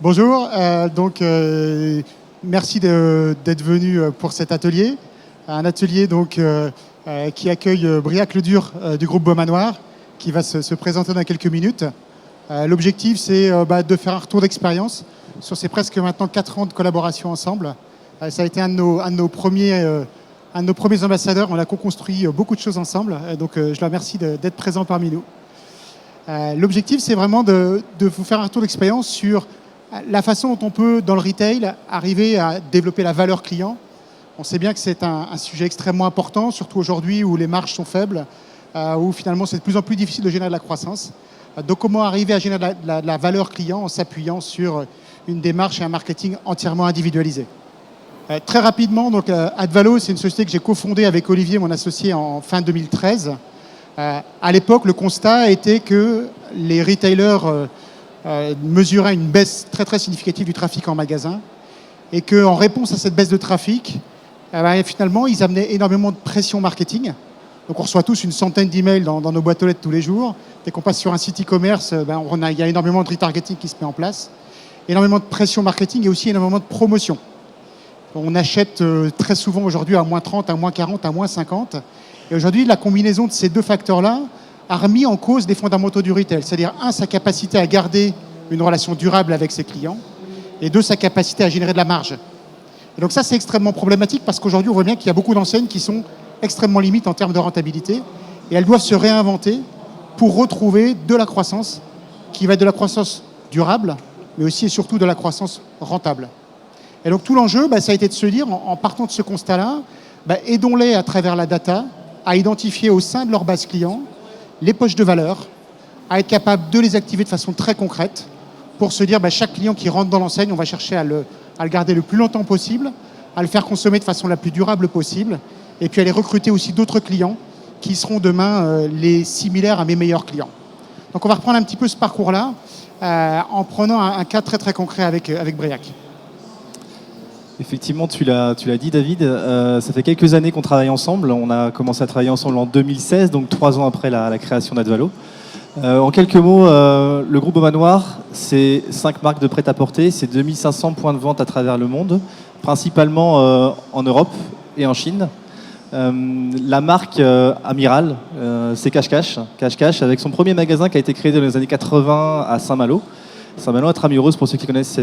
Bonjour, merci d'être venu pour cet atelier. Un atelier qui accueille Briac Ledur du groupe Beaumanoir, qui va se présenter dans quelques minutes. L'objectif, c'est de faire un retour d'expérience sur ces presque maintenant 4 ans de collaboration ensemble. Ça a été un de nos premiers ambassadeurs. On a co-construit beaucoup de choses ensemble. Je le remercie d'être présent parmi nous. L'objectif, c'est vraiment de vous faire un retour d'expérience sur la façon dont on peut, dans le retail, arriver à développer la valeur client. On sait bien que c'est un sujet extrêmement important, surtout aujourd'hui où les marges sont faibles, où finalement c'est de plus en plus difficile de générer de la croissance. Donc comment arriver à générer de la valeur client en s'appuyant sur une démarche et un marketing entièrement individualisé. Très rapidement, Advalo, c'est une société que j'ai cofondée avec Olivier, mon associé, en fin 2013. À l'époque, le constat était que les retailers mesuraient une baisse très très significative du trafic en magasin et qu'en réponse à cette baisse de trafic, finalement, ils amenaient énormément de pression marketing. Donc on reçoit tous une centaine d'emails dans nos boîtes aux lettres tous les jours. Dès qu'on passe sur un site e-commerce, il y a énormément de retargeting qui se met en place, énormément de pression marketing et aussi énormément de promotion. On achète très souvent aujourd'hui à moins 30, à moins 40, à moins 50. Et aujourd'hui, la combinaison de ces deux facteurs-là a remis en cause les fondamentaux du retail. C'est-à-dire, sa capacité à garder une relation durable avec ses clients, et deux, sa capacité à générer de la marge. Et donc ça, c'est extrêmement problématique parce qu'aujourd'hui, on voit bien qu'il y a beaucoup d'enseignes qui sont extrêmement limites en termes de rentabilité, et elles doivent se réinventer pour retrouver de la croissance, qui va être de la croissance durable, mais aussi et surtout de la croissance rentable. Et donc tout l'enjeu, ça a été de se dire, en partant de ce constat-là, aidons-les à travers la data, à identifier au sein de leur base client les poches de valeur, à être capable de les activer de façon très concrète pour se dire chaque client qui rentre dans l'enseigne, on va chercher à le garder le plus longtemps possible, à le faire consommer de façon la plus durable possible, et puis aller recruter aussi d'autres clients qui seront demain les similaires à mes meilleurs clients. Donc on va reprendre un petit peu ce parcours-là en prenant un cas très très concret avec Briac. Effectivement, tu l'as dit, David, ça fait quelques années qu'on travaille ensemble. On a commencé à travailler ensemble en 2016, donc 3 ans après la création d'Advalo. En quelques mots, le groupe Beaumanoir, c'est 5 marques de prêt-à-porter, c'est 2500 points de vente à travers le monde, principalement en Europe et en Chine. La marque Amiral, c'est Cache-Cache. Cache-Cache, avec son premier magasin qui a été créé dans les années 80 à Saint-Malo. Saint-Malo, Intramuros, pour ceux qui connaissent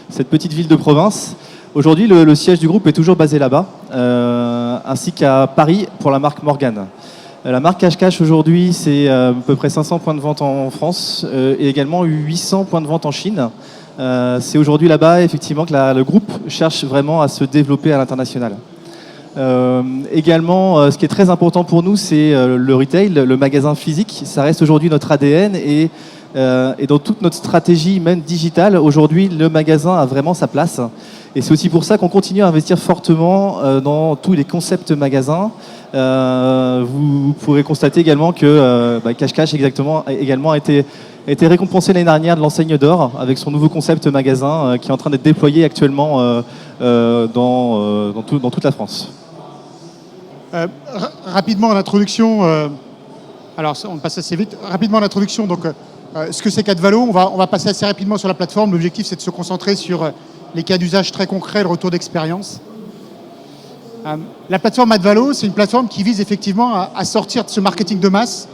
cette petite ville de province. Aujourd'hui, le siège du groupe est toujours basé là-bas, ainsi qu'à Paris pour la marque Morgane. La marque Cache-Cache, aujourd'hui, c'est à peu près 500 points de vente en France et également 800 points de vente en Chine. C'est aujourd'hui là-bas, effectivement, que le groupe cherche vraiment à se développer à l'international. Également, ce qui est très important pour nous, c'est le retail, le magasin physique. Ça reste aujourd'hui notre ADN et dans toute notre stratégie, même digitale, aujourd'hui, le magasin a vraiment sa place. Et c'est aussi pour ça qu'on continue à investir fortement dans tous les concepts magasins. Vous pourrez constater également que Cache-Cache également a été récompensé l'année dernière de l'enseigne d'or avec son nouveau concept magasin qui est en train d'être déployé actuellement dans toute la France. Rapidement en introduction, alors on passe assez vite. Rapidement en introduction, ce que c'est qu'Advalo, on va passer assez rapidement sur la plateforme. L'objectif, c'est de se concentrer sur les cas d'usage très concrets, le retour d'expérience. La plateforme Advalo, c'est une plateforme qui vise effectivement à sortir de ce marketing de masse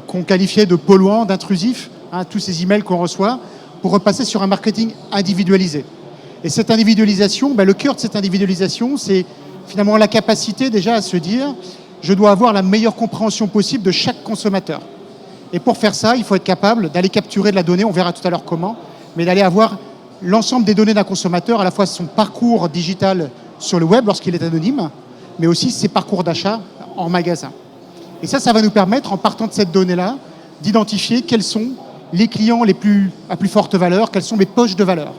qu'on qualifiait de polluant, d'intrusif, tous ces emails qu'on reçoit, pour repasser sur un marketing individualisé. Et cette individualisation, le cœur de cette individualisation, c'est finalement la capacité déjà à se dire je dois avoir la meilleure compréhension possible de chaque consommateur. Et pour faire ça, il faut être capable d'aller capturer de la donnée, on verra tout à l'heure comment, mais d'aller avoir l'ensemble des données d'un consommateur, à la fois son parcours digital sur le web lorsqu'il est anonyme, mais aussi ses parcours d'achat en magasin. Et ça va nous permettre, en partant de cette donnée-là, d'identifier quels sont les clients à plus forte valeur, quelles sont mes poches de valeur.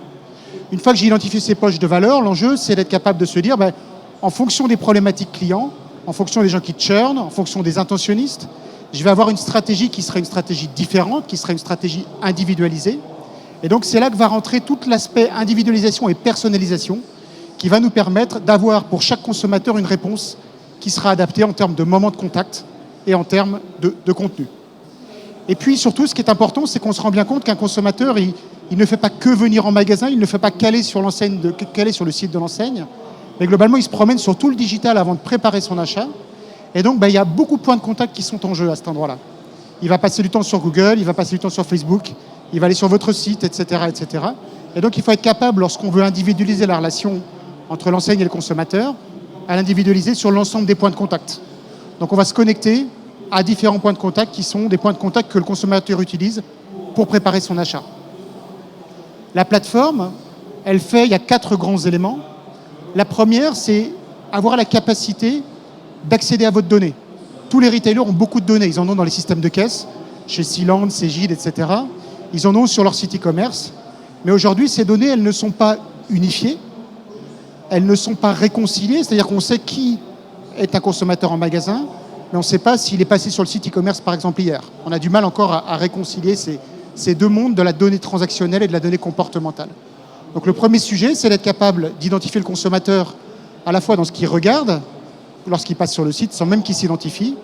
Une fois que j'ai identifié ces poches de valeur, l'enjeu, c'est d'être capable de se dire, en fonction des problématiques clients, en fonction des gens qui churnent, en fonction des intentionnistes, je vais avoir une stratégie qui sera une stratégie différente, qui sera une stratégie individualisée. Et donc, c'est là que va rentrer tout l'aspect individualisation et personnalisation qui va nous permettre d'avoir pour chaque consommateur une réponse qui sera adaptée en termes de moment de contact et en termes de contenu. Et puis, surtout, ce qui est important, c'est qu'on se rend bien compte qu'un consommateur, il Il ne fait pas que venir en magasin, il ne fait pas caler sur le site de l'enseigne, mais globalement, il se promène sur tout le digital avant de préparer son achat. Et donc, il y a beaucoup de points de contact qui sont en jeu à cet endroit-là. Il va passer du temps sur Google, il va passer du temps sur Facebook, il va aller sur votre site, etc., etc. Et donc, il faut être capable, lorsqu'on veut individualiser la relation entre l'enseigne et le consommateur, à l'individualiser sur l'ensemble des points de contact. Donc, on va se connecter à différents points de contact qui sont des points de contact que le consommateur utilise pour préparer son achat. La plateforme, il y a 4 grands éléments. La première, c'est avoir la capacité d'accéder à votre donnée. Tous les retailers ont beaucoup de données. Ils en ont dans les systèmes de caisse, chez Sealand, Cegid, etc. Ils en ont sur leur site e-commerce. Mais aujourd'hui, ces données, elles ne sont pas unifiées. Elles ne sont pas réconciliées. C'est-à-dire qu'on sait qui est un consommateur en magasin, mais on ne sait pas s'il est passé sur le site e-commerce, par exemple, hier. On a du mal encore à réconcilier ces deux mondes de la donnée transactionnelle et de la donnée comportementale. Donc le premier sujet, c'est d'être capable d'identifier le consommateur à la fois dans ce qu'il regarde, lorsqu'il passe sur le site, sans même qu'il s'identifie,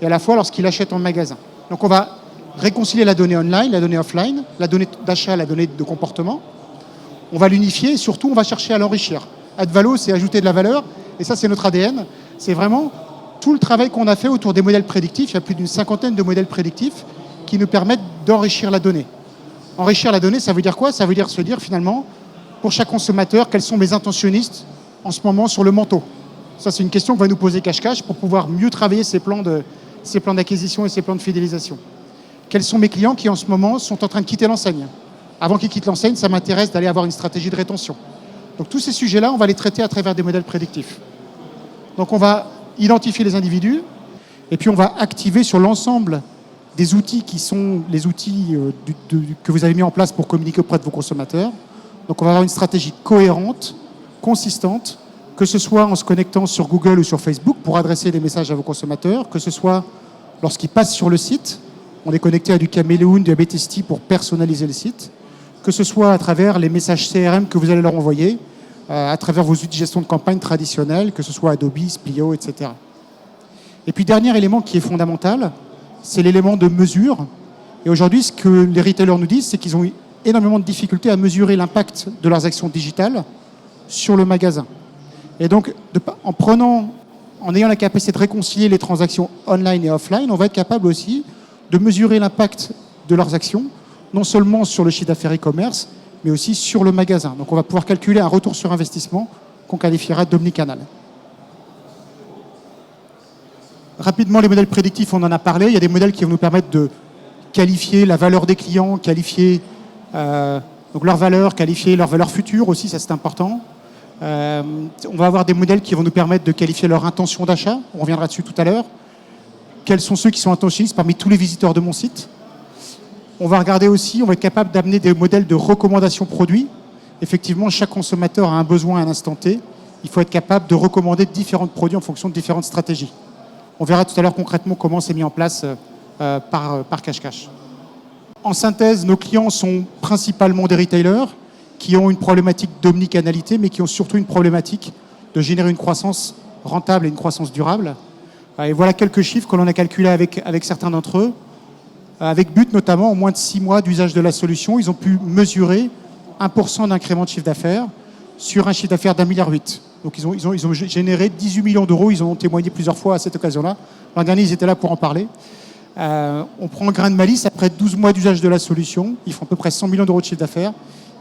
et à la fois lorsqu'il achète en magasin. Donc on va réconcilier la donnée online, la donnée offline, la donnée d'achat, la donnée de comportement. On va l'unifier et surtout, on va chercher à l'enrichir. Advalo, c'est ajouter de la valeur, et ça, c'est notre ADN. C'est vraiment tout le travail qu'on a fait autour des modèles prédictifs. Il y a plus d'une 50aine de modèles prédictifs qui nous permettent d'enrichir la donnée. Enrichir la donnée, ça veut dire quoi? Ça veut dire se dire, finalement, pour chaque consommateur, quels sont mes intentionnistes en ce moment sur le manteau? Ça, c'est une question que va nous poser Cache-Cache pour pouvoir mieux travailler ces plans d'acquisition et ces plans de fidélisation. Quels sont mes clients qui, en ce moment, sont en train de quitter l'enseigne? Avant qu'ils quittent l'enseigne, ça m'intéresse d'aller avoir une stratégie de rétention. Donc, tous ces sujets-là, on va les traiter à travers des modèles prédictifs. Donc, on va identifier les individus et puis on va activer sur l'ensemble des outils qui sont les outils que vous avez mis en place pour communiquer auprès de vos consommateurs. Donc, on va avoir une stratégie cohérente, consistante, que ce soit en se connectant sur Google ou sur Facebook pour adresser des messages à vos consommateurs, que ce soit lorsqu'ils passent sur le site, on est connecté à du Caméléon, du A/B Testing pour personnaliser le site, que ce soit à travers les messages CRM que vous allez leur envoyer, à travers vos outils de gestion de campagne traditionnels, que ce soit Adobe, Splio, etc. Et puis, dernier élément qui est fondamental, c'est l'élément de mesure. Et aujourd'hui, ce que les retailers nous disent, c'est qu'ils ont eu énormément de difficultés à mesurer l'impact de leurs actions digitales sur le magasin. Et donc, en ayant la capacité de réconcilier les transactions online et offline, on va être capable aussi de mesurer l'impact de leurs actions, non seulement sur le chiffre d'affaires e-commerce, mais aussi sur le magasin. Donc, on va pouvoir calculer un retour sur investissement qu'on qualifiera d'omnicanal. Rapidement, les modèles prédictifs, on en a parlé. Il y a des modèles qui vont nous permettre de qualifier la valeur des clients, qualifier donc leur valeur future aussi, ça c'est important. On va avoir des modèles qui vont nous permettre de qualifier leur intention d'achat. On reviendra dessus tout à l'heure. Quels sont ceux qui sont intentionnistes parmi tous les visiteurs de mon site? On va regarder aussi, on va être capable d'amener des modèles de recommandation produits. Effectivement, chaque consommateur a un besoin à un instant T. Il faut être capable de recommander différents produits en fonction de différentes stratégies. On verra tout à l'heure concrètement comment c'est mis en place par Cache-Cache. En synthèse, nos clients sont principalement des retailers qui ont une problématique d'omnicanalité, mais qui ont surtout une problématique de générer une croissance rentable et une croissance durable. Et voilà quelques chiffres que l'on a calculés avec certains d'entre eux. Avec but notamment, en moins de 6 mois d'usage de la solution, ils ont pu mesurer 1% d'incrément de chiffre d'affaires sur un chiffre d'affaires d'1,8 milliard. Donc ils ont généré 18 millions d'euros, ils en ont témoigné plusieurs fois à cette occasion-là. L'an dernier, ils étaient là pour en parler. On prend grain de malice, après 12 mois d'usage de la solution, ils font à peu près 100 millions d'euros de chiffre d'affaires.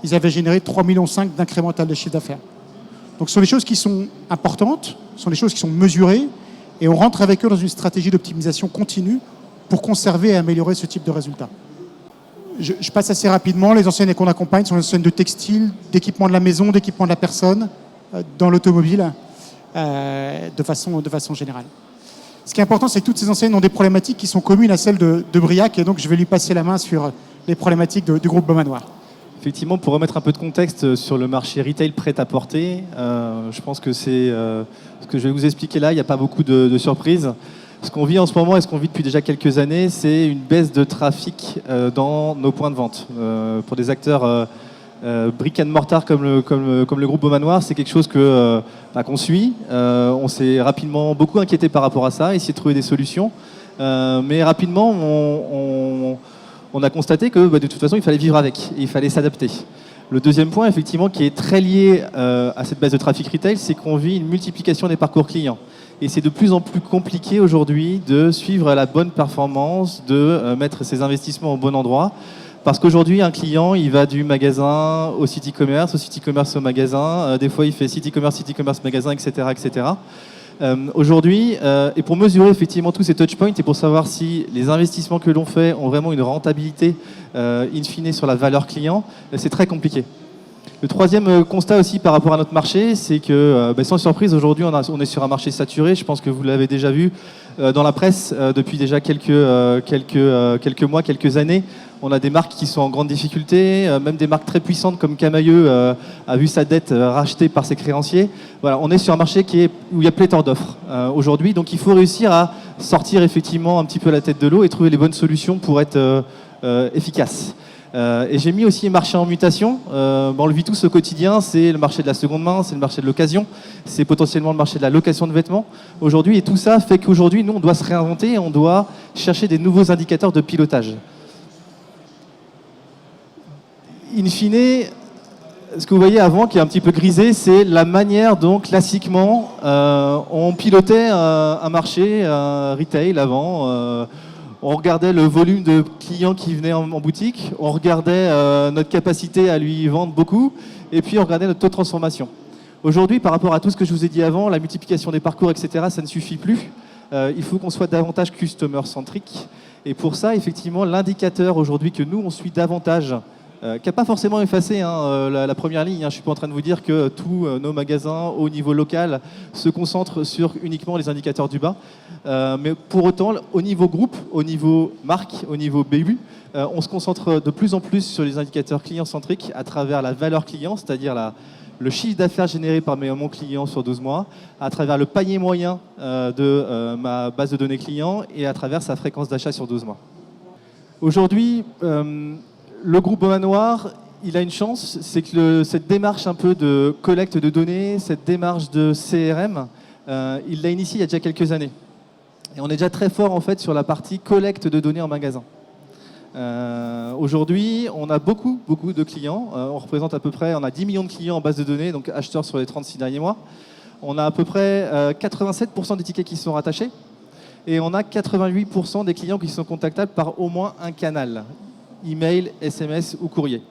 Ils avaient généré 3,5 millions d'incrémental de chiffre d'affaires. Donc ce sont des choses qui sont importantes, ce sont des choses qui sont mesurées, et on rentre avec eux dans une stratégie d'optimisation continue pour conserver et améliorer ce type de résultats. Je passe assez rapidement. Les enseignes qu'on accompagne sont les enseignes de textile, d'équipement de la maison, d'équipement de la personne, dans l'automobile, de façon générale. Ce qui est important, c'est que toutes ces enseignes ont des problématiques qui sont communes à celles de Briac, et donc je vais lui passer la main sur les problématiques du groupe Beaumanoir. Effectivement, pour remettre un peu de contexte sur le marché retail prêt-à-porter, je pense que c'est ce que je vais vous expliquer là, il n'y a pas beaucoup de surprises. Ce qu'on vit en ce moment et ce qu'on vit depuis déjà quelques années, c'est une baisse de trafic dans nos points de vente. Pour des acteurs brick and mortar comme le groupe Beaumanoir, c'est quelque chose qu'on suit. On s'est rapidement beaucoup inquiété par rapport à ça, essayer de trouver des solutions. Mais rapidement, on a constaté que de toute façon, il fallait vivre avec, et il fallait s'adapter. Le deuxième point, effectivement, qui est très lié à cette base de trafic retail, c'est qu'on vit une multiplication des parcours clients. Et c'est de plus en plus compliqué aujourd'hui de suivre la bonne performance, de mettre ses investissements au bon endroit. Parce qu'aujourd'hui, un client, il va du magasin au site e-commerce, au magasin. Des fois, il fait site e-commerce, magasin, etc., etc. Aujourd'hui, et pour mesurer effectivement tous ces touchpoints et pour savoir si les investissements que l'on fait ont vraiment une rentabilité in fine sur la valeur client, c'est très compliqué. Le troisième constat aussi par rapport à notre marché, c'est que sans surprise, aujourd'hui on est sur un marché saturé. Je pense que vous l'avez déjà vu dans la presse depuis déjà quelques mois, quelques années. On a des marques qui sont en grande difficulté, même des marques très puissantes comme Camaïeu a vu sa dette rachetée par ses créanciers. Voilà, on est sur un marché où il y a pléthore d'offres aujourd'hui, donc il faut réussir à sortir effectivement un petit peu la tête de l'eau et trouver les bonnes solutions pour être efficace. Et j'ai mis aussi un marché en mutation. On le vit tous au quotidien, c'est le marché de la seconde main, c'est le marché de l'occasion, c'est potentiellement le marché de la location de vêtements aujourd'hui. Et tout ça fait qu'aujourd'hui, nous, on doit se réinventer et on doit chercher des nouveaux indicateurs de pilotage. In fine, ce que vous voyez avant, qui est un petit peu grisé, c'est la manière dont, classiquement, on pilotait un marché retail avant. On regardait le volume de clients qui venaient en boutique, on regardait notre capacité à lui vendre beaucoup, et puis on regardait notre taux de transformation. Aujourd'hui, par rapport à tout ce que je vous ai dit avant, la multiplication des parcours, etc., ça ne suffit plus. Il faut qu'on soit davantage customer-centrique. Et pour ça, effectivement, l'indicateur aujourd'hui que nous, on suit davantage, qui n'a pas forcément effacé la première ligne. Je ne suis pas en train de vous dire que tous nos magasins au niveau local se concentrent sur uniquement les indicateurs du bas. Mais pour autant, au niveau groupe, au niveau marque, au niveau BU, on se concentre de plus en plus sur les indicateurs client-centriques à travers la valeur client, c'est-à-dire le chiffre d'affaires généré par mon client sur 12 mois, à travers le panier moyen de ma base de données client et à travers sa fréquence d'achat sur 12 mois. Aujourd'hui, le groupe Beaumanoir, il a une chance, c'est que cette démarche un peu de collecte de données, cette démarche de CRM, il l'a initiée il y a déjà quelques années. Et on est déjà très fort en fait sur la partie collecte de données en magasin. Aujourd'hui, on a beaucoup de clients. On représente à peu près, on a 10 millions de clients en base de données, donc acheteurs sur les 36 derniers mois. On a à peu près 87% des tickets qui sont rattachés. Et on a 88% des clients qui sont contactables par au moins un canal. Email, SMS ou courrier.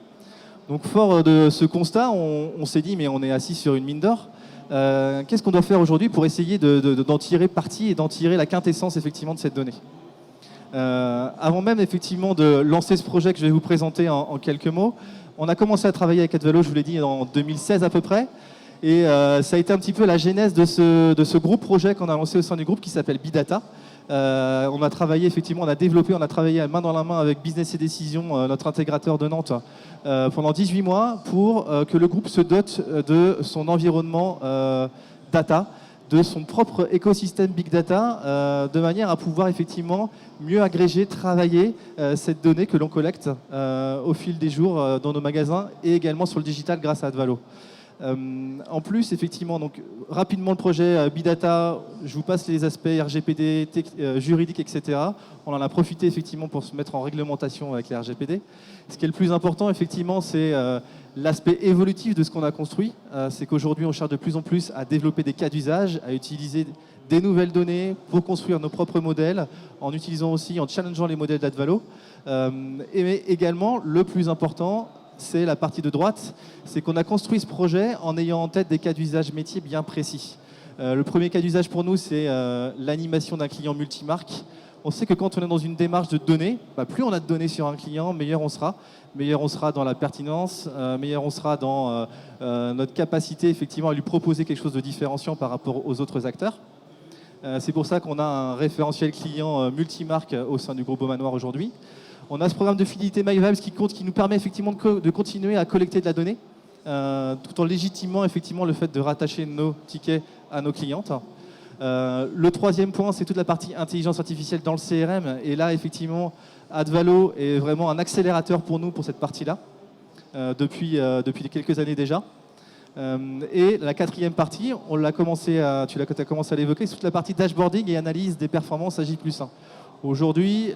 Donc fort de ce constat, on s'est dit mais on est assis sur une mine d'or. Qu'est-ce qu'on doit faire aujourd'hui pour essayer d'en tirer parti et d'en tirer la quintessence effectivement de cette donnée. Avant même effectivement de lancer ce projet que je vais vous présenter en quelques mots, on a commencé à travailler avec Advalo, je vous l'ai dit, en 2016 à peu près. Et ça a été un petit peu la genèse de ce gros projet qu'on a lancé au sein du groupe qui s'appelle Bidata. On a travaillé effectivement, on a travaillé main dans la main avec Business et Décision, notre intégrateur de Nantes, pendant 18 mois pour que le groupe se dote de son environnement data, de son propre écosystème Big Data, de manière à pouvoir effectivement mieux agréger, travailler cette donnée que l'on collecte au fil des jours dans nos magasins et également sur le digital grâce à Advalo. En plus, effectivement, donc rapidement le projet Bidata, je vous passe les aspects RGPD, juridiques, etc. On en a profité effectivement pour se mettre en réglementation avec les RGPD. Ce qui est le plus important, effectivement, c'est l'aspect évolutif de ce qu'on a construit. C'est qu'aujourd'hui, on cherche de plus en plus à développer des cas d'usage, à utiliser des nouvelles données pour construire nos propres modèles, en utilisant aussi, en challengeant les modèles d'Advalo. Et également, le plus important, c'est la partie de droite, c'est qu'on a construit ce projet en ayant en tête des cas d'usage métier bien précis. Le premier cas d'usage pour nous, c'est l'animation d'un client multimarque. On sait que quand on est dans une démarche de données, plus on a de données sur un client, meilleur on sera. Meilleur on sera dans la pertinence, meilleur on sera dans notre capacité effectivement à lui proposer quelque chose de différenciant par rapport aux autres acteurs. C'est pour ça qu'on a un référentiel client multimarque au sein du groupe Beaumanoir aujourd'hui. On a ce programme de fidélité MyVibes qui nous permet effectivement de continuer à collecter de la donnée, tout en légitimant effectivement le fait de rattacher nos tickets à nos clientes. Le troisième point, c'est toute la partie intelligence artificielle dans le CRM. Et là, effectivement, Advalo est vraiment un accélérateur pour nous pour cette partie-là, depuis quelques années déjà. Et la quatrième partie, tu as commencé à l'évoquer, c'est toute la partie dashboarding et analyse des performances à J+1. Aujourd'hui,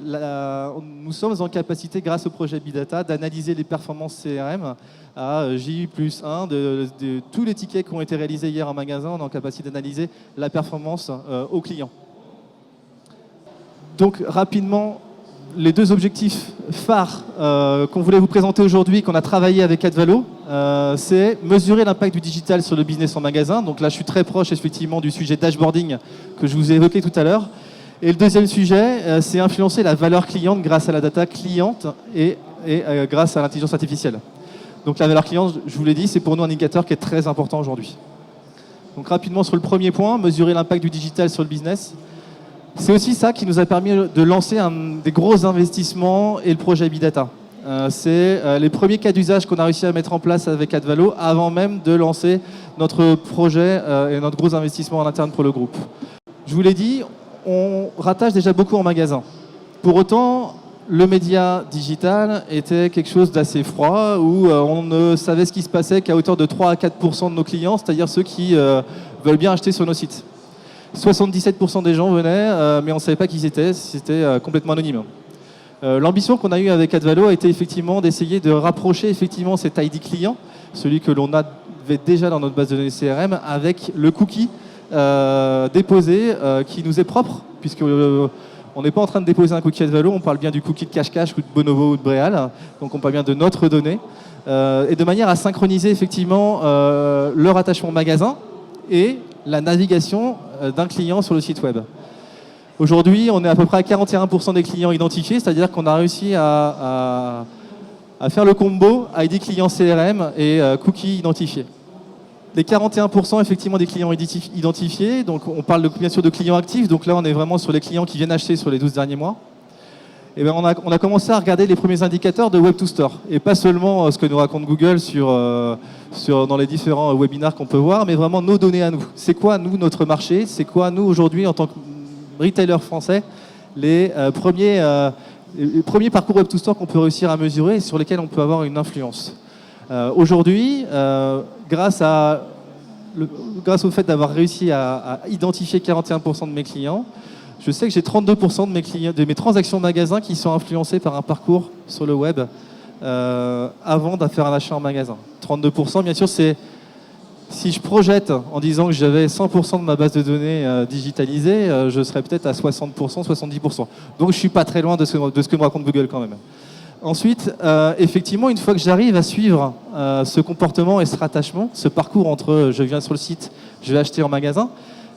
nous sommes en capacité, grâce au projet Big Data, d'analyser les performances CRM à J+1 de tous les tickets qui ont été réalisés hier en magasin. On est en capacité d'analyser la performance au client. Donc rapidement, les deux objectifs phares qu'on voulait vous présenter aujourd'hui, qu'on a travaillé avec Advalo, c'est mesurer l'impact du digital sur le business en magasin. Donc là, je suis très proche effectivement du sujet dashboarding que je vous ai évoqué tout à l'heure. Et le deuxième sujet, c'est influencer la valeur cliente grâce à la data cliente et grâce à l'intelligence artificielle. Donc la valeur cliente, je vous l'ai dit, c'est pour nous un indicateur qui est très important aujourd'hui. Donc rapidement sur le premier point, mesurer l'impact du digital sur le business. C'est aussi ça qui nous a permis de lancer des gros investissements et le projet Big Data. C'est les premiers cas d'usage qu'on a réussi à mettre en place avec Advalo avant même de lancer notre projet et notre gros investissement en interne pour le groupe. Je vous l'ai dit, on rattache déjà beaucoup en magasin. Pour autant, le média digital était quelque chose d'assez froid où on ne savait ce qui se passait qu'à hauteur de 3 à 4% de nos clients, c'est-à-dire ceux qui veulent bien acheter sur nos sites. 77% des gens venaient, mais on ne savait pas qui c'était complètement anonyme. L'ambition qu'on a eue avec Advalo a été effectivement d'essayer de rapprocher effectivement cet ID client, celui que l'on avait déjà dans notre base de données CRM, avec le cookie déposé qui nous est propre, puisque on n'est pas en train de déposer un cookie Advalo, on parle bien du cookie de Cache-Cache ou de Bonobo ou de Bréal, donc on parle bien de notre donnée, et de manière à synchroniser effectivement le rattachement magasin et la navigation d'un client sur le site web. Aujourd'hui, on est à peu près à 41% des clients identifiés, c'est-à-dire qu'on a réussi à faire le combo ID client CRM et cookie identifié. Les 41% effectivement des clients identifiés, donc on parle bien sûr de clients actifs, donc là on est vraiment sur les clients qui viennent acheter sur les 12 derniers mois. Et bien on a commencé à regarder les premiers indicateurs de Web to Store, et pas seulement ce que nous raconte Google dans les différents webinars qu'on peut voir, mais vraiment nos données à nous. C'est quoi nous, notre marché, c'est quoi nous aujourd'hui en tant que retailer français, les premiers parcours Web to Store qu'on peut réussir à mesurer et sur lesquels on peut avoir une influence. Aujourd'hui, grâce au fait d'avoir réussi à identifier 41% de mes clients, je sais que j'ai 32% de mes transactions magasin qui sont influencées par un parcours sur le web avant de faire un achat en magasin. 32%, bien sûr, c'est si je projette en disant que j'avais 100% de ma base de données digitalisée, je serais peut-être à 60%, 70%. Donc je ne suis pas très loin de ce que me raconte Google quand même. Ensuite, effectivement, une fois que j'arrive à suivre ce comportement et ce rattachement, ce parcours entre je viens sur le site, je vais acheter en magasin,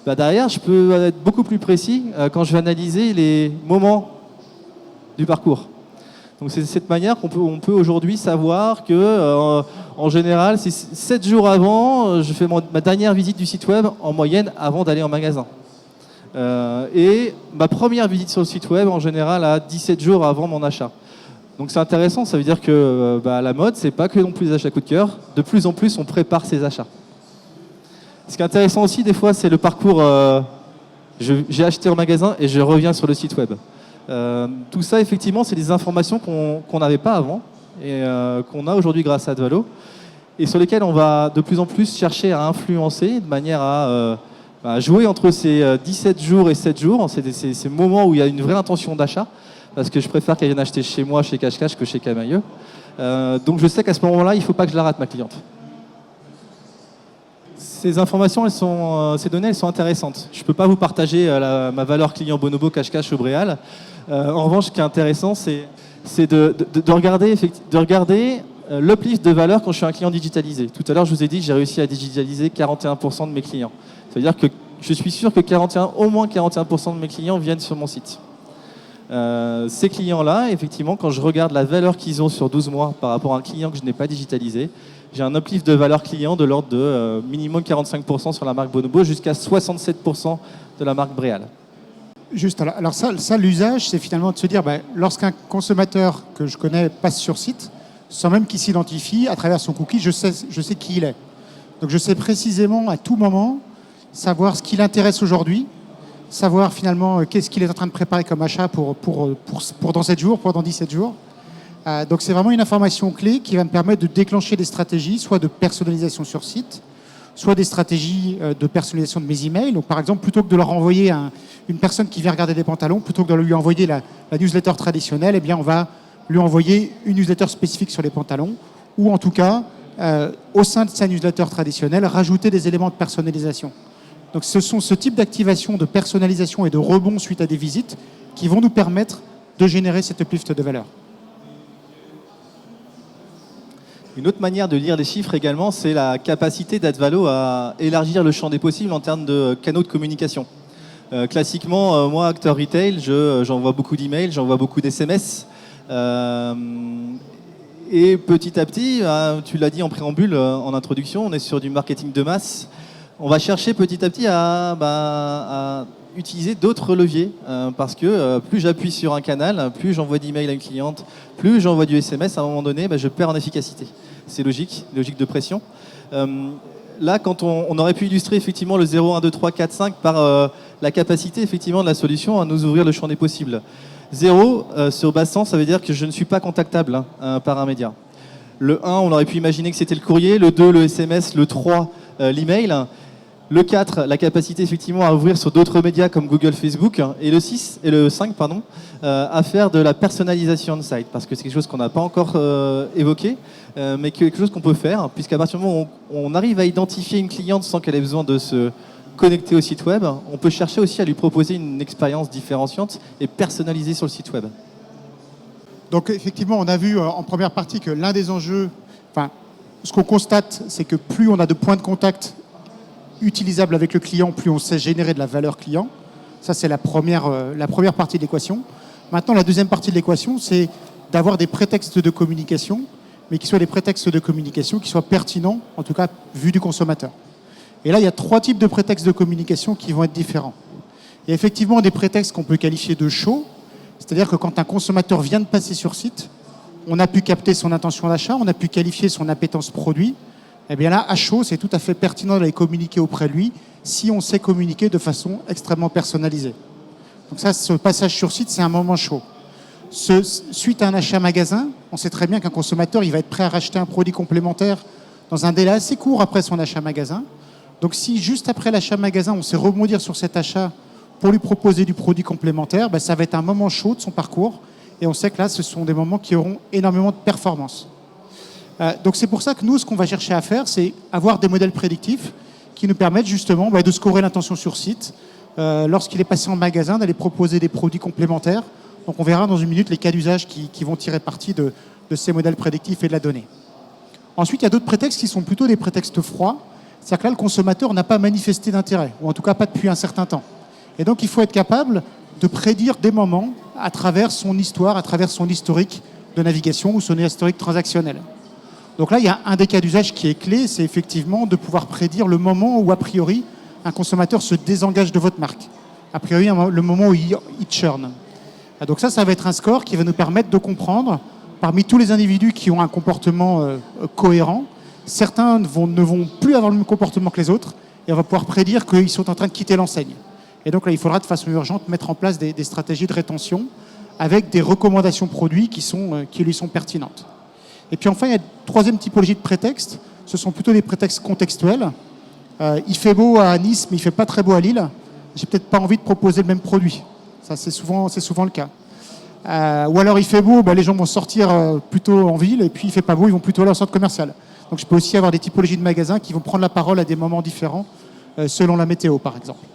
bah derrière, je peux être beaucoup plus précis quand je vais analyser les moments du parcours. Donc c'est de cette manière qu'on peut aujourd'hui savoir que, en général, c'est 7 jours avant, je fais ma dernière visite du site web en moyenne avant d'aller en magasin. Et ma première visite sur le site web, en général, à 17 jours avant mon achat. Donc c'est intéressant, ça veut dire que la mode, c'est pas que non plus les achats coup de cœur. De plus en plus, on prépare ses achats. Ce qui est intéressant aussi, des fois, c'est le parcours j'ai acheté en magasin et je reviens sur le site web. Tout ça, effectivement, c'est des informations qu'on n'avait pas avant et qu'on a aujourd'hui grâce à Advalo et sur lesquelles on va de plus en plus chercher à influencer de manière à jouer entre ces 17 jours et 7 jours, ces moments où il y a une vraie intention d'achat, parce que je préfère qu'elle vienne acheter chez moi, chez Cache-Cache, que chez Camailleux. Donc je sais qu'à ce moment-là, il ne faut pas que je la rate, ma cliente. Ces informations, ces données, elles sont intéressantes. Je ne peux pas vous partager ma valeur client Bonobo, Cache-Cache ou Bréal. En revanche, ce qui est intéressant, c'est de regarder l'uplift de valeur quand je suis un client digitalisé. Tout à l'heure, je vous ai dit que j'ai réussi à digitaliser 41% de mes clients. C'est-à-dire que je suis sûr que au moins 41% de mes clients viennent sur mon site. Ces clients-là, effectivement, quand je regarde la valeur qu'ils ont sur 12 mois par rapport à un client que je n'ai pas digitalisé, j'ai un uplift de valeur client de l'ordre de minimum 45% sur la marque Bonobo jusqu'à 67% de la marque Bréal. Juste, alors ça l'usage, c'est finalement de se dire, lorsqu'un consommateur que je connais passe sur site, sans même qu'il s'identifie, à travers son cookie, je sais qui il est. Donc je sais précisément à tout moment savoir ce qui l'intéresse aujourd'hui, savoir finalement qu'est-ce qu'il est en train de préparer comme achat pour dans 7 jours, pour dans 17 jours. Donc c'est vraiment une information clé qui va me permettre de déclencher des stratégies, soit de personnalisation sur site, soit des stratégies de personnalisation de mes emails. Donc, par exemple, plutôt que de leur envoyer une personne qui vient regarder des pantalons, plutôt que de lui envoyer la newsletter traditionnelle, eh bien, on va lui envoyer une newsletter spécifique sur les pantalons, ou en tout cas, au sein de sa newsletter traditionnelle, rajouter des éléments de personnalisation. Donc, ce sont ce type d'activation, de personnalisation et de rebond suite à des visites qui vont nous permettre de générer cette uplift de valeur. Une autre manière de lire les chiffres également, c'est la capacité d'Advalo à élargir le champ des possibles en termes de canaux de communication. Classiquement, moi, acteur retail, j'envoie beaucoup d'emails, j'envoie beaucoup d'SMS. Et petit à petit, tu l'as dit en préambule, en introduction, on est sur du marketing de masse. On va chercher petit à petit à utiliser d'autres leviers parce que plus j'appuie sur un canal, plus j'envoie d'emails à une cliente, plus j'envoie du SMS, à un moment donné, je perds en efficacité. C'est logique de pression. Là, quand on aurait pu illustrer effectivement le 0, 1, 2, 3, 4, 5 par la capacité effectivement de la solution à nous ouvrir le champ des possibles. 0, sur base 100, ça veut dire que je ne suis pas contactable par un média. Le 1, on aurait pu imaginer que c'était le courrier, le 2, le SMS, le 3, l'email. Le 4, la capacité effectivement à ouvrir sur d'autres médias comme Google, Facebook, et le 6 et le 5, à faire de la personnalisation de site, parce que c'est quelque chose qu'on n'a pas encore évoqué, mais quelque chose qu'on peut faire, puisqu'à partir du moment où on arrive à identifier une cliente sans qu'elle ait besoin de se connecter au site web, on peut chercher aussi à lui proposer une expérience différenciante et personnalisée sur le site web. Donc effectivement, on a vu en première partie que l'un des enjeux, ce qu'on constate, c'est que plus on a de points de contact utilisable avec le client, plus on sait générer de la valeur client. Ça, c'est la première partie de l'équation. Maintenant, la deuxième partie de l'équation, c'est d'avoir des prétextes de communication, mais qui soient des prétextes de communication qui soient pertinents, en tout cas, vu du consommateur. Et là, il y a 3 types de prétextes de communication qui vont être différents. Il y a effectivement des prétextes qu'on peut qualifier de chauds, c'est-à-dire que quand un consommateur vient de passer sur site, on a pu capter son intention d'achat, on a pu qualifier son appétence produit. Eh bien là, à chaud, c'est tout à fait pertinent d'aller communiquer auprès de lui si on sait communiquer de façon extrêmement personnalisée. Donc ça, ce passage sur site, c'est un moment chaud. Suite à un achat magasin, on sait très bien qu'un consommateur, il va être prêt à racheter un produit complémentaire dans un délai assez court après son achat magasin. Donc si juste après l'achat magasin, on sait rebondir sur cet achat pour lui proposer du produit complémentaire, ça va être un moment chaud de son parcours. Et on sait que là, ce sont des moments qui auront énormément de performance. Donc c'est pour ça que nous, ce qu'on va chercher à faire, c'est avoir des modèles prédictifs qui nous permettent justement de scorer l'intention sur site, lorsqu'il est passé en magasin, d'aller proposer des produits complémentaires. Donc on verra dans une minute les cas d'usage qui vont tirer parti de ces modèles prédictifs et de la donnée. Ensuite, il y a d'autres prétextes qui sont plutôt des prétextes froids. C'est-à-dire que là, le consommateur n'a pas manifesté d'intérêt, ou en tout cas pas depuis un certain temps. Et donc il faut être capable de prédire des moments à travers son histoire, à travers son historique de navigation ou son historique transactionnel. Donc là, il y a un des cas d'usage qui est clé, c'est effectivement de pouvoir prédire le moment où, a priori, un consommateur se désengage de votre marque. A priori, le moment où il churn. Donc ça va être un score qui va nous permettre de comprendre, parmi tous les individus qui ont un comportement cohérent, certains ne vont plus avoir le même comportement que les autres, et on va pouvoir prédire qu'ils sont en train de quitter l'enseigne. Et donc là, il faudra de façon urgente mettre en place des stratégies de rétention avec des recommandations produits qui lui sont pertinentes. Et puis enfin, il y a une troisième typologie de prétextes. Ce sont plutôt des prétextes contextuels. Il fait beau à Nice, mais il ne fait pas très beau à Lille. J'ai peut-être pas envie de proposer le même produit. Ça, c'est souvent le cas. Ou alors il fait beau, les gens vont sortir plutôt en ville, et puis il fait pas beau, ils vont plutôt aller au centre commercial. Donc je peux aussi avoir des typologies de magasins qui vont prendre la parole à des moments différents, selon la météo par exemple.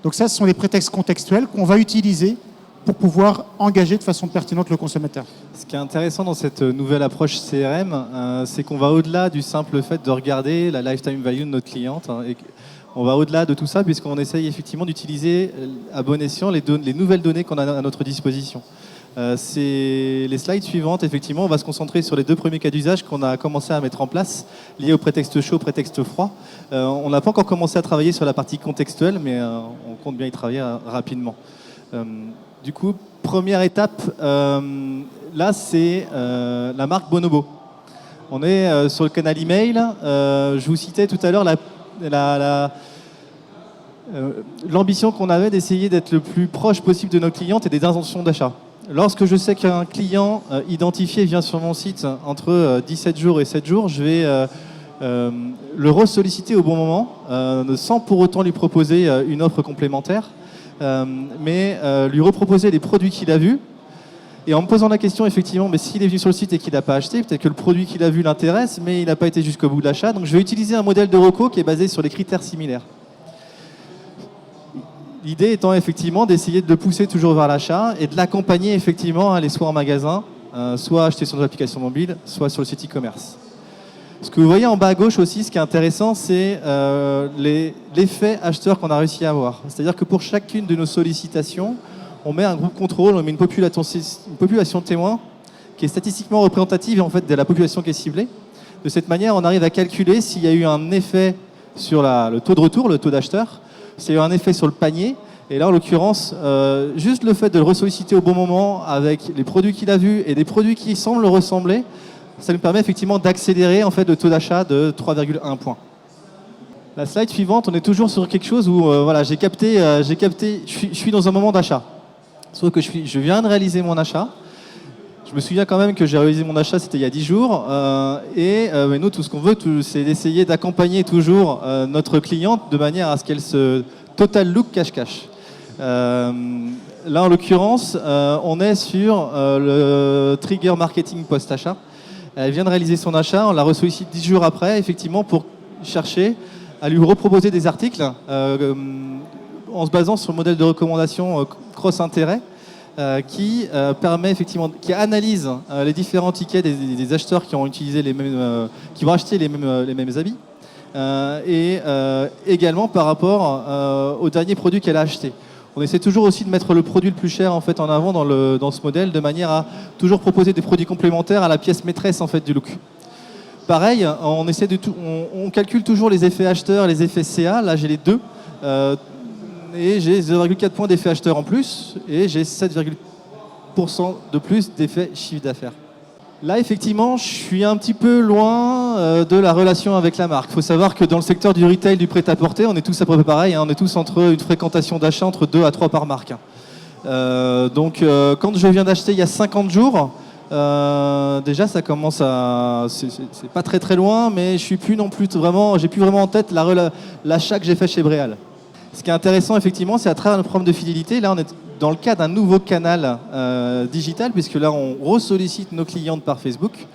Donc ça, ce sont des prétextes contextuels qu'on va utiliser pour pouvoir engager de façon pertinente le consommateur. Ce qui est intéressant dans cette nouvelle approche CRM, c'est qu'on va au-delà du simple fait de regarder la lifetime value de notre cliente. Et on va au-delà de tout ça puisqu'on essaye effectivement d'utiliser à bon escient les nouvelles données qu'on a à notre disposition. C'est les slides suivantes, effectivement, on va se concentrer sur les 2 premiers cas d'usage qu'on a commencé à mettre en place, liés au prétexte chaud, prétexte froid. On n'a pas encore commencé à travailler sur la partie contextuelle, mais on compte bien y travailler rapidement. Du coup, première étape, là c'est la marque Bonobo. On est sur le canal email. Je vous citais tout à l'heure l'ambition qu'on avait d'essayer d'être le plus proche possible de nos clientes et des intentions d'achat. Lorsque je sais qu'un client identifié vient sur mon site entre 17 jours et 7 jours, je vais le ressolliciter au bon moment, sans pour autant lui proposer une offre complémentaire, mais lui reproposer les produits qu'il a vus. Et en me posant la question, effectivement, mais s'il est venu sur le site et qu'il n'a pas acheté, peut-être que le produit qu'il a vu l'intéresse, mais il n'a pas été jusqu'au bout de l'achat. Donc je vais utiliser un modèle de reco qui est basé sur les critères similaires. L'idée étant effectivement d'essayer de le pousser toujours vers l'achat et de l'accompagner effectivement à aller soit en magasin, soit acheter sur nos applications mobiles, soit sur le site e-commerce. Ce que vous voyez en bas à gauche aussi, ce qui est intéressant, c'est l'effet acheteur qu'on a réussi à avoir. C'est-à-dire que pour chacune de nos sollicitations, on met un groupe contrôle, on met une population de témoins qui est statistiquement représentative en fait, de la population qui est ciblée. De cette manière, on arrive à calculer s'il y a eu un effet sur le taux de retour, le taux d'acheteur, s'il y a eu un effet sur le panier. Et là, en l'occurrence, juste le fait de le ressolliciter au bon moment avec les produits qu'il a vus et des produits qui semblent le ressembler, ça nous permet effectivement d'accélérer en fait, le taux d'achat de 3,1 points. La slide suivante, on est toujours sur quelque chose où voilà, j'ai capté, je suis dans un moment d'achat. Sauf que je viens de réaliser mon achat. Je me souviens quand même que j'ai réalisé mon achat, c'était il y a 10 jours. Mais nous, tout ce qu'on veut, c'est d'essayer d'accompagner toujours notre cliente de manière à ce qu'elle se total look cache-cache. Là, en l'occurrence, on est sur le trigger marketing post-achat. Elle vient de réaliser son achat, on la ressollicite 10 jours après, effectivement, pour chercher à lui reproposer des articles en se basant sur le modèle de recommandation cross-intérêt qui permet effectivement, qui analyse les différents tickets des acheteurs qui ont utilisé qui vont acheter les mêmes habits et également par rapport au dernier produit qu'elle a acheté. On essaie toujours aussi de mettre le produit le plus cher en fait en avant dans ce modèle de manière à toujours proposer des produits complémentaires à la pièce maîtresse en fait du look. Pareil, on calcule toujours les effets acheteurs et les effets CA. Là, j'ai les deux. Et j'ai 0,4 points d'effet acheteur en plus. Et j'ai 7,% de plus d'effet chiffre d'affaires. Là, effectivement, je suis un petit peu loin de la relation avec la marque. Il faut savoir que dans le secteur du retail, du prêt-à-porter, on est tous à peu près pareil. Hein, on est tous entre une fréquentation d'achat entre 2 à 3 par marque. Donc, quand je viens d'acheter il y a 50 jours... déjà ça commence à c'est pas très loin, mais je suis plus non plus vraiment, j'ai plus vraiment en tête l'achat que j'ai fait chez Bréal. Ce qui est intéressant effectivement, c'est à travers notre programme de fidélité, là on est dans le cas d'un nouveau canal digital, puisque là on ressollicite nos clientes par Facebook,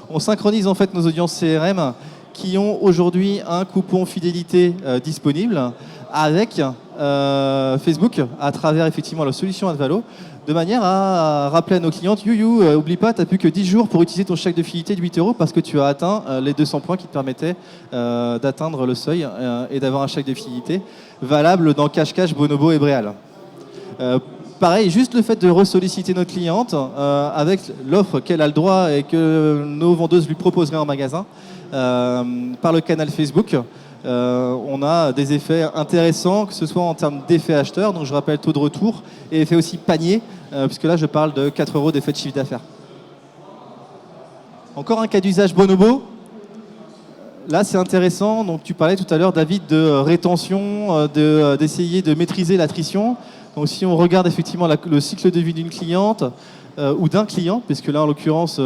on synchronise en fait nos audiences CRM qui ont aujourd'hui un coupon fidélité disponible avec Facebook à travers effectivement la solution Advalo, de manière à rappeler à nos clientes, oublie pas, tu n'as plus que 10 jours pour utiliser ton chèque de fidélité de 8 € parce que tu as atteint les 200 points qui te permettaient d'atteindre le seuil et d'avoir un chèque de fidélité valable dans Cache-Cache, Bonobo et Bréal. Pareil, juste le fait de ressolliciter notre cliente avec l'offre qu'elle a le droit et que nos vendeuses lui proposeraient en magasin par le canal Facebook, on a des effets intéressants, que ce soit en termes d'effet acheteur, donc je rappelle taux de retour, et effet aussi panier, puisque là je parle de 4 € d'effet de chiffre d'affaires. Encore un cas d'usage Bonobo. Là c'est intéressant, donc tu parlais tout à l'heure David de rétention, d'essayer de maîtriser l'attrition. Donc si on regarde effectivement le cycle de vie d'une cliente, ou d'un client, puisque là en l'occurrence sur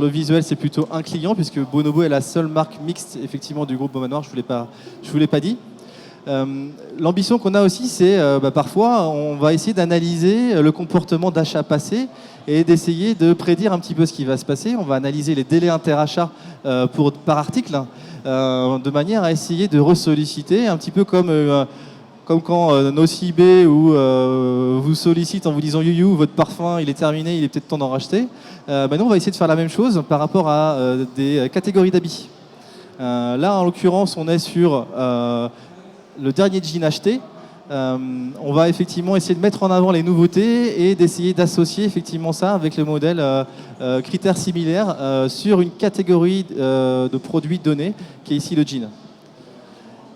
le visuel c'est plutôt un client, puisque Bonobo est la seule marque mixte effectivement du groupe Beaumanoir, je vous l'ai pas dit. L'ambition qu'on a aussi, c'est parfois on va essayer d'analyser le comportement d'achat passé et d'essayer de prédire un petit peu ce qui va se passer. On va analyser les délais interachats par article de manière à essayer de ressolliciter un petit peu comme quand Nocibé ou vous sollicite en vous disant votre parfum il est terminé, il est peut-être temps d'en racheter. Nous on va essayer de faire la même chose par rapport à des catégories d'habits. Là en l'occurrence on est sur le dernier jean acheté. On va effectivement essayer de mettre en avant les nouveautés et d'essayer d'associer effectivement ça avec le modèle critères similaires sur une catégorie de produits donnés qui est ici le jean.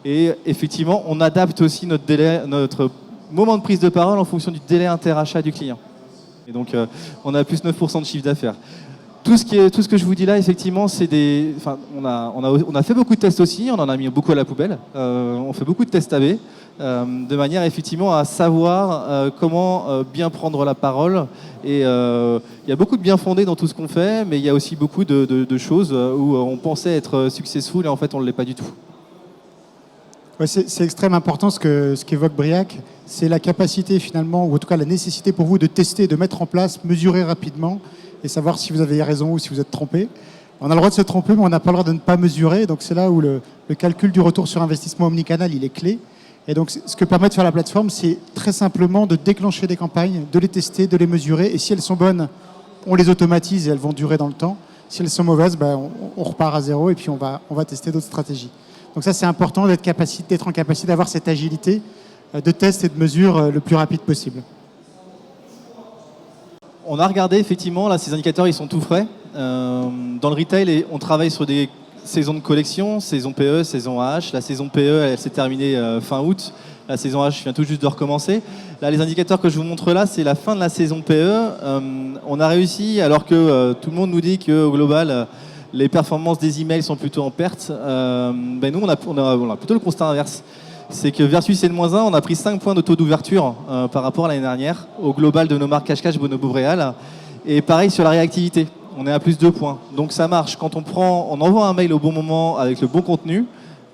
Et effectivement, on adapte aussi notre moment de prise de parole en fonction du délai interachat du client. Et donc, on a plus 9% de chiffre d'affaires. Tout ce que je vous dis là, effectivement, c'est on a fait beaucoup de tests aussi, on en a mis beaucoup à la poubelle. On fait beaucoup de tests AB. de manière effectivement à savoir comment bien prendre la parole. Et il y a beaucoup de bien fondé dans tout ce qu'on fait, mais il y a aussi beaucoup de choses où on pensait être successful et en fait on ne l'est pas du tout. Ouais, c'est extrêmement important ce qu'évoque Briac, c'est la capacité finalement, ou en tout cas la nécessité pour vous de tester, de mettre en place, mesurer rapidement et savoir si vous avez raison ou si vous êtes trompé. On a le droit de se tromper, mais on n'a pas le droit de ne pas mesurer. Donc c'est là où le calcul du retour sur investissement omnicanal, il est clé. Et donc ce que permet de faire la plateforme, c'est très simplement de déclencher des campagnes, de les tester, de les mesurer. Et si elles sont bonnes, on les automatise et elles vont durer dans le temps. Si elles sont mauvaises, on repart à zéro et puis on va tester d'autres stratégies. Donc ça, c'est important d'être en capacité d'avoir cette agilité de test et de mesure le plus rapide possible. On a regardé effectivement, là ces indicateurs ils sont tout frais. Dans le retail, on travaille sur des saisons de collection, saison PE, saison AH. La saison PE, elle s'est terminée fin août. La saison AH vient tout juste de recommencer. Là, les indicateurs que je vous montre là, c'est la fin de la saison PE. On a réussi, alors que tout le monde nous dit qu'au global, les performances des emails sont plutôt en perte. Nous, on a plutôt le constat inverse. C'est que versus N-1, on a pris 5 points de taux d'ouverture par rapport à l'année dernière, au global de nos marques Cache-Cache, Bonobo, Bréal. Et pareil sur la réactivité, on est à plus 2 points. Donc ça marche. Quand on envoie un mail au bon moment avec le bon contenu,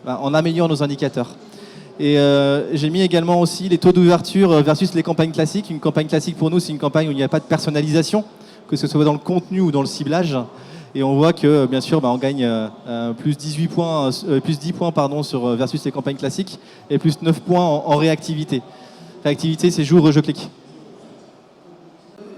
on améliore nos indicateurs. Et j'ai mis également aussi les taux d'ouverture versus les campagnes classiques. Une campagne classique pour nous, c'est une campagne où il n'y a pas de personnalisation, que ce soit dans le contenu ou dans le ciblage. Et on voit que, bien sûr, on gagne plus 10 points versus les campagnes classiques et plus 9 points en réactivité. Réactivité, c'est jour, je clique.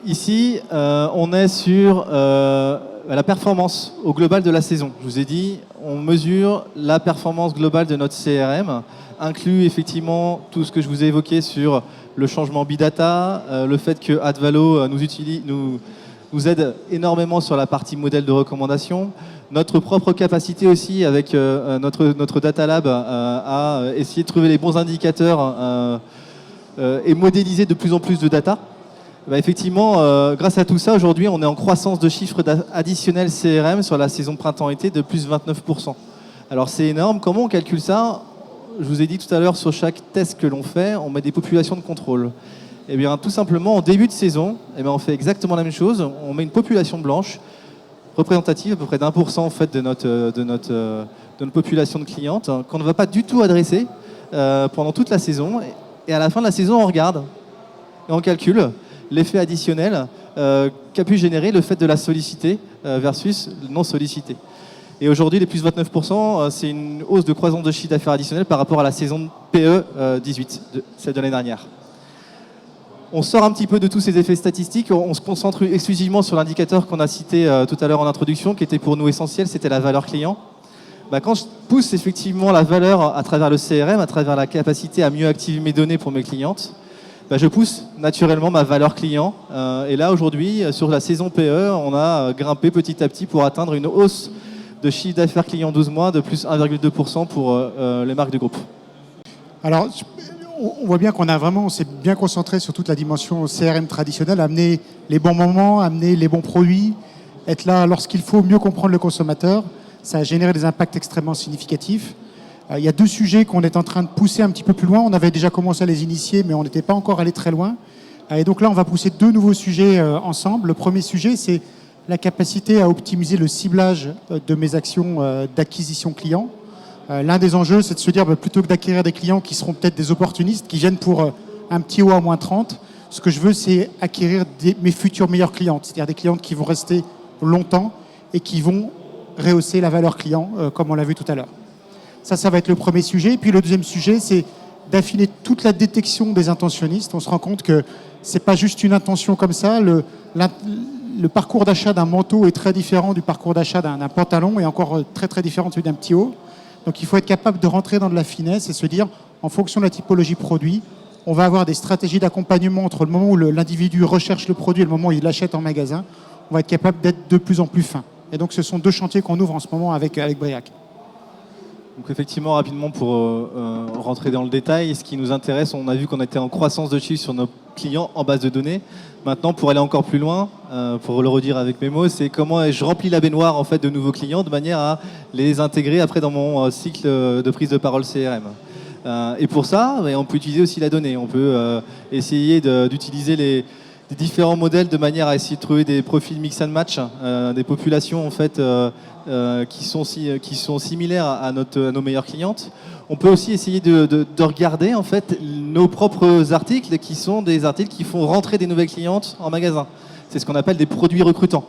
Ici, on est sur la performance au global de la saison. Je vous ai dit, on mesure la performance globale de notre CRM, inclut effectivement tout ce que je vous ai évoqué sur le changement bidata, le fait que Advalo nous aide énormément sur la partie modèle de recommandation. Notre propre capacité aussi avec notre Data Lab à essayer de trouver les bons indicateurs et modéliser de plus en plus de data. Effectivement, grâce à tout ça, aujourd'hui, on est en croissance de chiffres additionnels CRM sur la saison printemps-été de plus 29%. Alors c'est énorme. Comment on calcule ça? Je vous ai dit tout à l'heure, sur chaque test que l'on fait, on met des populations de contrôle. Eh bien, tout simplement, en début de saison, on fait exactement la même chose. On met une population blanche, représentative à peu près d'1% en fait, de notre population de clientes, qu'on ne va pas du tout adresser pendant toute la saison. Et à la fin de la saison, on regarde et on calcule l'effet additionnel qu'a pu générer le fait de la solliciter versus non sollicité. Et aujourd'hui, les plus 29%, c'est une hausse de croissance de chiffre d'affaires additionnel par rapport à la saison PE 18, celle de l'année dernière. On sort un petit peu de tous ces effets statistiques, on se concentre exclusivement sur l'indicateur qu'on a cité tout à l'heure en introduction, qui était pour nous essentiel, c'était la valeur client. Quand je pousse effectivement la valeur à travers le CRM, à travers la capacité à mieux activer mes données pour mes clientes, je pousse naturellement ma valeur client. Et là, aujourd'hui, sur la saison PE, on a grimpé petit à petit pour atteindre une hausse de chiffre d'affaires client 12 mois de plus 1,2% pour les marques du groupe. Alors, on voit bien on s'est bien concentré sur toute la dimension CRM traditionnelle, amener les bons moments, amener les bons produits, être là lorsqu'il faut, mieux comprendre le consommateur. Ça a généré des impacts extrêmement significatifs. Il y a 2 sujets qu'on est en train de pousser un petit peu plus loin. On avait déjà commencé à les initier, mais on n'était pas encore allé très loin. Et donc là, on va pousser 2 nouveaux sujets ensemble. Le premier sujet, c'est la capacité à optimiser le ciblage de mes actions d'acquisition client. L'un des enjeux, c'est de se dire, plutôt que d'acquérir des clients qui seront peut-être des opportunistes, qui viennent pour un petit haut à moins 30, ce que je veux, c'est acquérir mes futures meilleures clientes, c'est-à-dire des clientes qui vont rester longtemps et qui vont rehausser la valeur client, comme on l'a vu tout à l'heure. Ça va être le premier sujet. Et puis le deuxième sujet, c'est d'affiner toute la détection des intentionnistes. On se rend compte que c'est pas juste une intention comme ça. Le parcours d'achat d'un manteau est très différent du parcours d'achat d'un pantalon et encore très très différent de celui d'un petit haut. Donc il faut être capable de rentrer dans de la finesse et se dire, en fonction de la typologie produit, on va avoir des stratégies d'accompagnement entre le moment où l'individu recherche le produit et le moment où il l'achète en magasin. On va être capable d'être de plus en plus fin. Et donc ce sont 2 chantiers qu'on ouvre en ce moment avec Briac. Donc effectivement, rapidement, pour rentrer dans le détail, ce qui nous intéresse, on a vu qu'on était en croissance de chiffres sur nos clients en base de données. Maintenant, pour aller encore plus loin, pour le redire avec mes mots, c'est comment je remplis la baignoire en fait, de nouveaux clients de manière à les intégrer après dans mon cycle de prise de parole CRM. Et pour ça, on peut utiliser aussi la donnée. On peut essayer d'utiliser les différents modèles de manière à essayer de trouver des profils mix and match, des populations en fait qui sont similaires à nos meilleures clientes. On peut aussi essayer de regarder en fait nos propres articles qui sont des articles qui font rentrer des nouvelles clientes en magasin. C'est ce qu'on appelle des produits recrutants.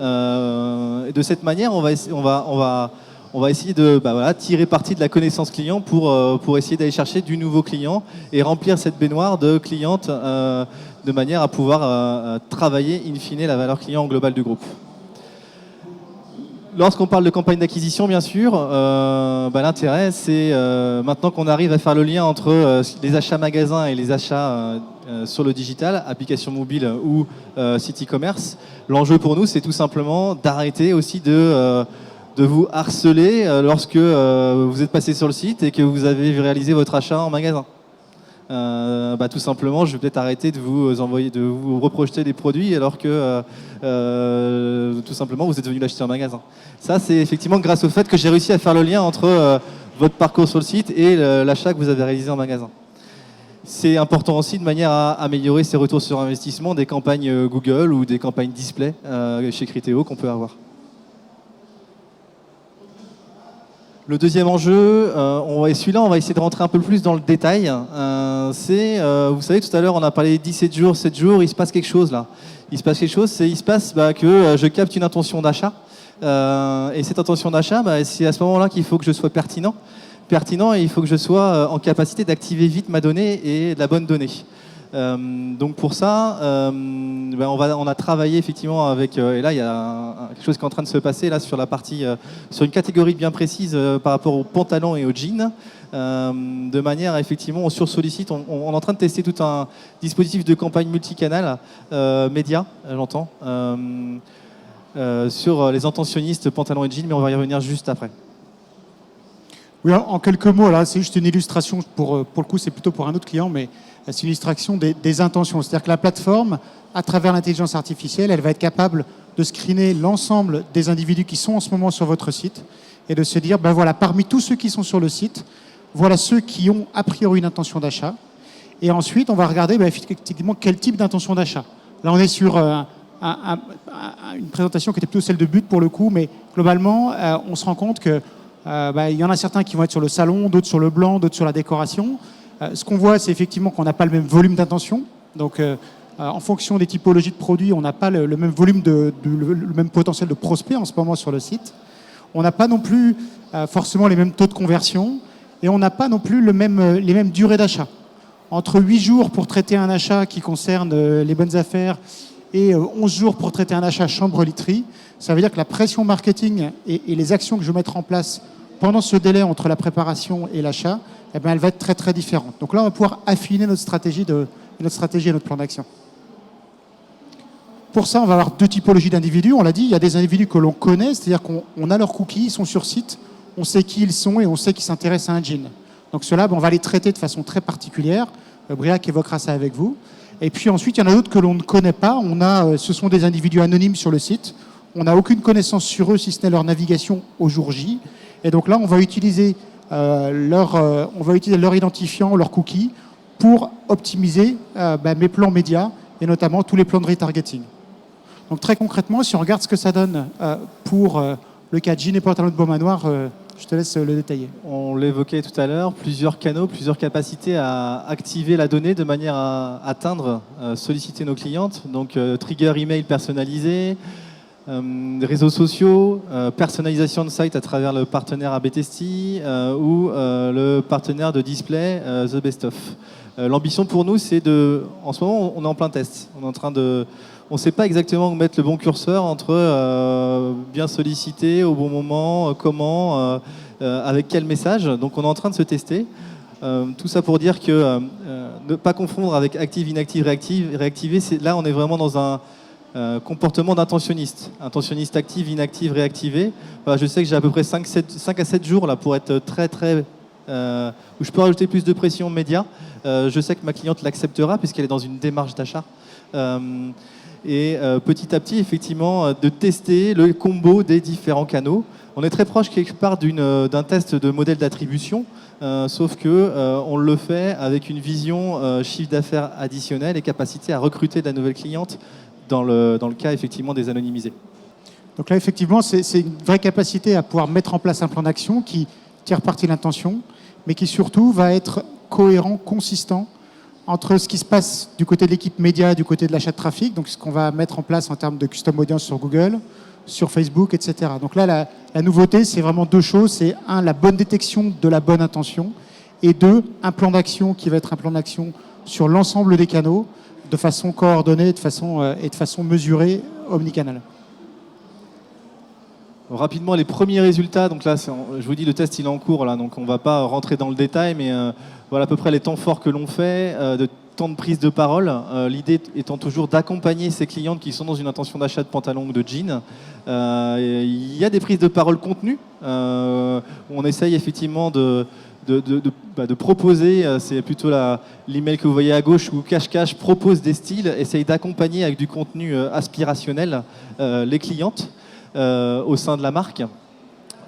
Et de cette manière, on va essayer de tirer parti de la connaissance client pour essayer d'aller chercher du nouveau client et remplir cette baignoire de clientes de manière à pouvoir travailler in fine la valeur client globale du groupe. Lorsqu'on parle de campagne d'acquisition, bien sûr, l'intérêt, c'est maintenant qu'on arrive à faire le lien entre les achats magasins et les achats sur le digital, application mobile ou site e-commerce. L'enjeu pour nous, c'est tout simplement d'arrêter aussi de vous harceler lorsque vous êtes passé sur le site et que vous avez réalisé votre achat en magasin. Tout simplement, je vais peut-être arrêter de vous reprojeter des produits alors que tout simplement vous êtes venu l'acheter en magasin. Ça, c'est effectivement grâce au fait que j'ai réussi à faire le lien entre votre parcours sur le site et l'achat que vous avez réalisé en magasin. C'est important aussi de manière à améliorer ses retours sur investissement des campagnes Google ou des campagnes display chez Criteo qu'on peut avoir. Le deuxième enjeu, celui-là, on va essayer de rentrer un peu plus dans le détail. Vous savez, tout à l'heure, on a parlé 17 jours, 7 jours, il se passe quelque chose là. Il se passe quelque chose, que je capte une intention d'achat. Et cette intention d'achat, c'est à ce moment-là qu'il faut que je sois pertinent. Et il faut que je sois en capacité d'activer vite ma donnée et de la bonne donnée. Donc pour ça, on a travaillé effectivement avec, et là il y a quelque chose qui est en train de se passer là sur la partie, sur une catégorie bien précise par rapport aux pantalons et aux jeans, de manière à effectivement on sursollicite, on est en train de tester tout un dispositif de campagne multicanal, média, j'entends, sur les intentionnistes pantalons et jeans, mais on va y revenir juste après. Oui, en quelques mots, là, c'est juste une illustration, pour le coup c'est plutôt pour un autre client, mais c'est une illustration des intentions. C'est-à-dire que la plateforme, à travers l'intelligence artificielle, elle va être capable de screener l'ensemble des individus qui sont en ce moment sur votre site et de se dire, parmi tous ceux qui sont sur le site, voilà ceux qui ont a priori une intention d'achat. Et ensuite, on va regarder effectivement quel type d'intention d'achat. Là, on est sur une présentation qui était plutôt celle de But pour le coup, mais globalement, on se rend compte que il y en a certains qui vont être sur le salon, d'autres sur le blanc, d'autres sur la décoration. Ce qu'on voit, c'est effectivement qu'on n'a pas le même volume d'intention. Donc, en fonction des typologies de produits, on n'a pas le même volume, le même potentiel de prospects en ce moment sur le site. On n'a pas non plus forcément les mêmes taux de conversion et on n'a pas non plus les mêmes durées d'achat. Entre 8 jours pour traiter un achat qui concerne les bonnes affaires et 11 jours pour traiter un achat chambre-literie, ça veut dire que la pression marketing et les actions que je vais mettre en place pendant ce délai entre la préparation et l'achat, elle va être très très différente. Donc là, on va pouvoir affiner notre stratégie et notre plan d'action. Pour ça, on va avoir deux typologies d'individus. On l'a dit, il y a des individus que l'on connaît, c'est-à-dire qu'on a leurs cookies, ils sont sur site, on sait qui ils sont et on sait qu'ils s'intéressent à un jean. Donc ceux-là, on va les traiter de façon très particulière. Briac évoquera ça avec vous. Et puis ensuite, il y en a d'autres que l'on ne connaît pas. Ce sont des individus anonymes sur le site. On n'a aucune connaissance sur eux, si ce n'est leur navigation au jour J. Et donc là, on va utiliser leur identifiant, leur cookie, pour optimiser mes plans médias et notamment tous les plans de retargeting. Donc très concrètement, si on regarde ce que ça donne pour le cas de jean et pantalon de Beaumanoir, je te laisse le détailler. On l'évoquait tout à l'heure, plusieurs canaux, plusieurs capacités à activer la donnée de manière à atteindre, solliciter nos clientes. Donc trigger email personnalisé, réseaux sociaux, personnalisation de site à travers le partenaire AB Testy ou le partenaire de display The Best Of. L'ambition pour nous, c'est en ce moment, on est en plein test. On ne sait pas exactement où mettre le bon curseur entre bien solliciter au bon moment, comment, avec quel message. Donc on est en train de se tester. Tout ça pour dire que ne pas confondre avec active, inactive, réactiver, là on est vraiment dans un comportement d'intentionniste. Intentionniste active, inactive, réactivé. Voilà, je sais que j'ai à peu près 5 à 7 jours là, pour être très où je peux rajouter plus de pression média. Je sais que ma cliente l'acceptera puisqu'elle est dans une démarche d'achat. et petit à petit, effectivement, de tester le combo des différents canaux. On est très proche quelque part d'un test de modèle d'attribution, sauf que on le fait avec une vision chiffre d'affaires additionnel et capacité à recruter de la nouvelle cliente dans le cas effectivement des anonymisés. Donc là, effectivement, c'est une vraie capacité à pouvoir mettre en place un plan d'action qui tire parti de l'intention, mais qui surtout va être cohérent, consistant entre ce qui se passe du côté de l'équipe média, du côté de l'achat de trafic, donc ce qu'on va mettre en place en termes de custom audience sur Google, sur Facebook, etc. Donc là, la nouveauté, c'est vraiment deux choses. C'est un, la bonne détection de la bonne intention, et deux, un plan d'action qui va être un plan d'action sur l'ensemble des canaux, de façon coordonnée de façon mesurée, omnicanal. Rapidement, les premiers résultats. Donc là, je vous dis, le test il est en cours, là, donc on ne va pas rentrer dans le détail, mais voilà à peu près les temps forts que l'on fait, de temps de prise de parole. L'idée étant toujours d'accompagner ces clientes qui sont dans une intention d'achat de pantalon ou de jean. Il y a des prises de parole contenues, où on essaye effectivement de proposer, c'est plutôt l'email que vous voyez à gauche, où Cache propose des styles, essaye d'accompagner avec du contenu aspirationnel les clientes. Au sein de la marque.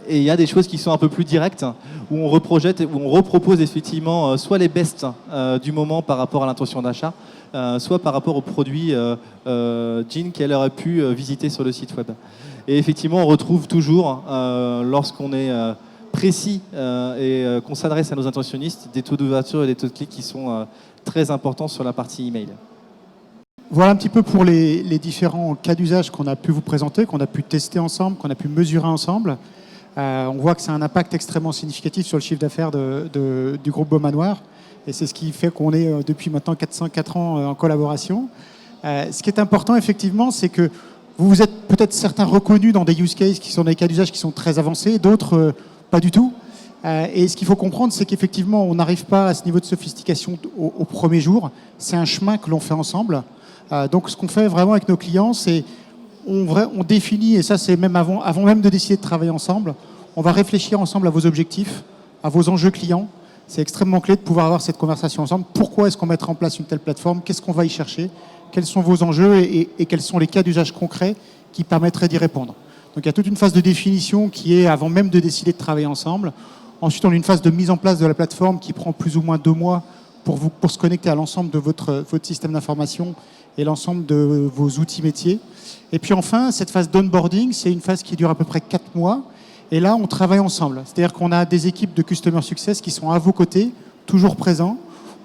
Et il y a des choses qui sont un peu plus directes, où on reprojette, où on repropose effectivement soit les bests du moment par rapport à l'intention d'achat, soit par rapport aux produits jeans qu'elle aurait pu visiter sur le site web. Et effectivement, on retrouve toujours, lorsqu'on est précis et qu'on s'adresse à nos intentionnistes, des taux d'ouverture et des taux de clic qui sont très importants sur la partie email. Voilà un petit peu pour les différents cas d'usage qu'on a pu vous présenter, qu'on a pu tester ensemble, qu'on a pu mesurer ensemble. On voit que c'est un impact extrêmement significatif sur le chiffre d'affaires du groupe Beaumanoir. Et c'est ce qui fait qu'on est depuis maintenant 4 ans en collaboration. Ce qui est important, effectivement, c'est que vous êtes peut-être certains reconnus dans des use cases qui sont des cas d'usage qui sont très avancés, d'autres pas du tout. Et ce qu'il faut comprendre, c'est qu'effectivement, on n'arrive pas à ce niveau de sophistication au premier jour. C'est un chemin que l'on fait ensemble. Donc ce qu'on fait vraiment avec nos clients, c'est on définit, et ça c'est même avant même de décider de travailler ensemble, on va réfléchir ensemble à vos objectifs, à vos enjeux clients. C'est extrêmement clé de pouvoir avoir cette conversation ensemble. Pourquoi est-ce qu'on mettra en place une telle plateforme? Qu'est-ce qu'on va y chercher? Quels sont vos enjeux et quels sont les cas d'usage concrets qui permettraient d'y répondre? Donc il y a toute une phase de définition qui est avant même de décider de travailler ensemble. Ensuite, on a une phase de mise en place de la plateforme qui prend plus ou moins 2 mois pour se connecter à l'ensemble de votre système d'information et l'ensemble de vos outils métiers. Et puis enfin, cette phase d'onboarding, c'est une phase qui dure à peu près 4 mois. Et là, on travaille ensemble. C'est-à-dire qu'on a des équipes de Customer Success qui sont à vos côtés, toujours présents,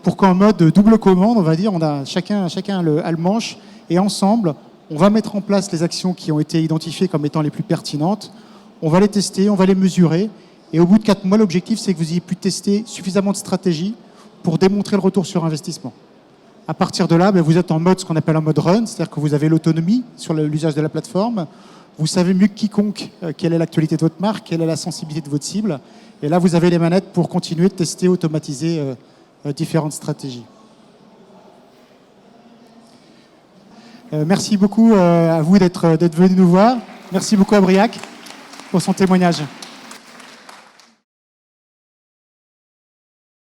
pour qu'en mode double commande, on va dire, on a chacun a le manche, et ensemble, on va mettre en place les actions qui ont été identifiées comme étant les plus pertinentes. On va les tester, on va les mesurer. Et au bout de 4 mois, l'objectif, c'est que vous ayez pu tester suffisamment de stratégies pour démontrer le retour sur investissement. À partir de là, vous êtes en mode, ce qu'on appelle un mode run, c'est-à-dire que vous avez l'autonomie sur l'usage de la plateforme. Vous savez mieux que quiconque quelle est l'actualité de votre marque, quelle est la sensibilité de votre cible. Et là, vous avez les manettes pour continuer de tester, automatiser différentes stratégies. Merci beaucoup à vous d'être venu nous voir. Merci beaucoup à Briac pour son témoignage.